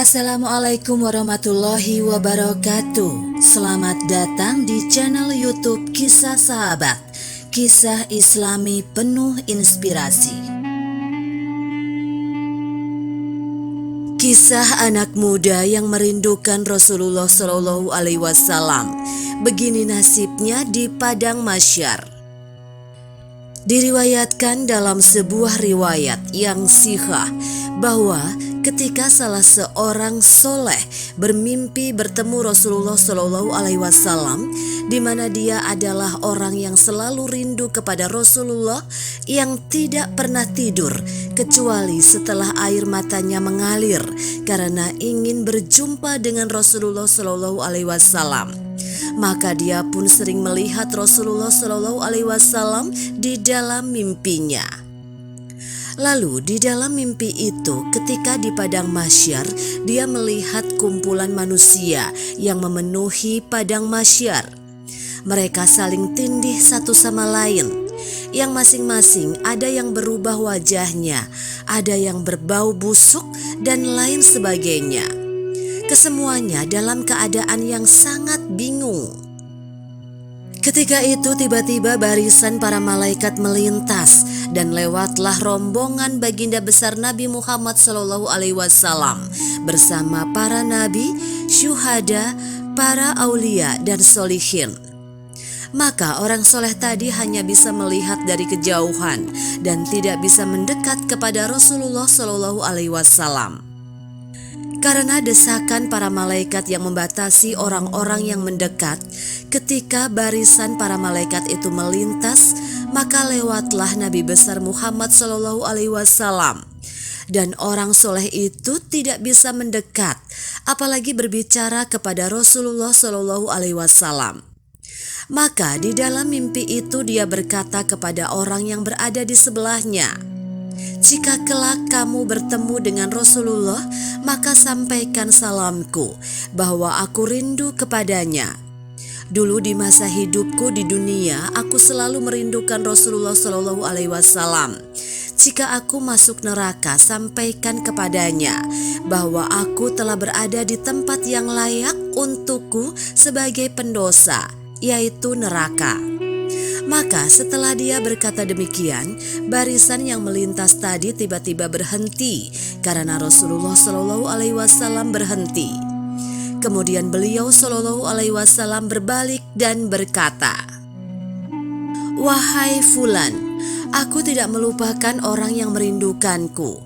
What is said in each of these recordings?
Assalamualaikum warahmatullahi wabarakatuh. Selamat datang di channel YouTube Kisah Sahabat, kisah Islami penuh inspirasi. Kisah anak muda yang merindukan Rasulullah Shallallahu Alaihi Wasallam. Begini nasibnya di padang mahsyar. Diriwayatkan dalam sebuah riwayat yang sahih bahwa ketika salah seorang soleh bermimpi bertemu Rasulullah Shallallahu Alaihi Wasallam, di mana dia adalah orang yang selalu rindu kepada Rasulullah, yang tidak pernah tidur kecuali setelah air matanya mengalir karena ingin berjumpa dengan Rasulullah Shallallahu Alaihi Wasallam. Maka dia pun sering melihat Rasulullah Shallallahu Alaihi Wasallam di dalam mimpinya. Lalu di dalam mimpi itu, ketika di padang mahsyar, dia melihat kumpulan manusia yang memenuhi padang mahsyar. Mereka saling tindih satu sama lain, yang masing-masing ada yang berubah wajahnya, ada yang berbau busuk dan lain sebagainya. Kesemuanya dalam keadaan yang sangat bingung. Ketika itu tiba-tiba barisan para malaikat melintas dan lewatlah rombongan baginda besar Nabi Muhammad Shallallahu Alaihi Wasallam bersama para nabi, syuhada, para aulia dan solihin. Maka orang soleh tadi hanya bisa melihat dari kejauhan dan tidak bisa mendekat kepada Rasulullah Shallallahu Alaihi Wasallam. Karena desakan para malaikat yang membatasi orang-orang yang mendekat, ketika barisan para malaikat itu melintas, maka lewatlah Nabi besar Muhammad Shallallahu Alaihi Wasallam. Dan orang soleh itu tidak bisa mendekat, apalagi berbicara kepada Rasulullah Shallallahu Alaihi Wasallam. Maka di dalam mimpi itu dia berkata kepada orang yang berada di sebelahnya, "Jika kelak kamu bertemu dengan Rasulullah, maka sampaikan salamku bahwa aku rindu kepadanya. Dulu di masa hidupku di dunia, aku selalu merindukan Rasulullah Shallallahu Alaihi Wasallam. Jika aku masuk neraka, sampaikan kepadanya bahwa aku telah berada di tempat yang layak untukku sebagai pendosa, yaitu neraka." Maka setelah dia berkata demikian, barisan yang melintas tadi tiba-tiba berhenti karena Rasulullah Shallallahu Alaihi Wasallam berhenti. Kemudian beliau Shallallahu Alaihi Wasallam berbalik dan berkata, "Wahai Fulan, aku tidak melupakan orang yang merindukanku."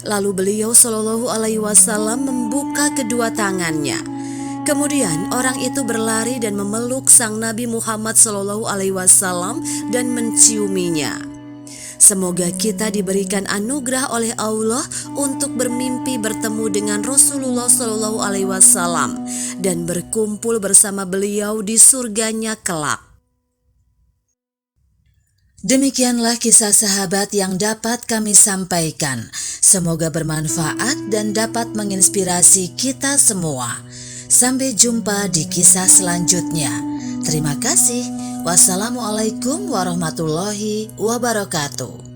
Lalu beliau Shallallahu Alaihi Wasallam membuka kedua tangannya. Kemudian orang itu berlari dan memeluk sang Nabi Muhammad Shallallahu Alaihi Wasallam dan menciuminya. Semoga kita diberikan anugerah oleh Allah untuk bermimpi bertemu dengan Rasulullah Shallallahu Alaihi Wasallam dan berkumpul bersama beliau di surganya kelak. Demikianlah kisah sahabat yang dapat kami sampaikan. Semoga bermanfaat dan dapat menginspirasi kita semua. Sampai jumpa di kisah selanjutnya. Terima kasih. Wassalamualaikum warahmatullahi wabarakatuh.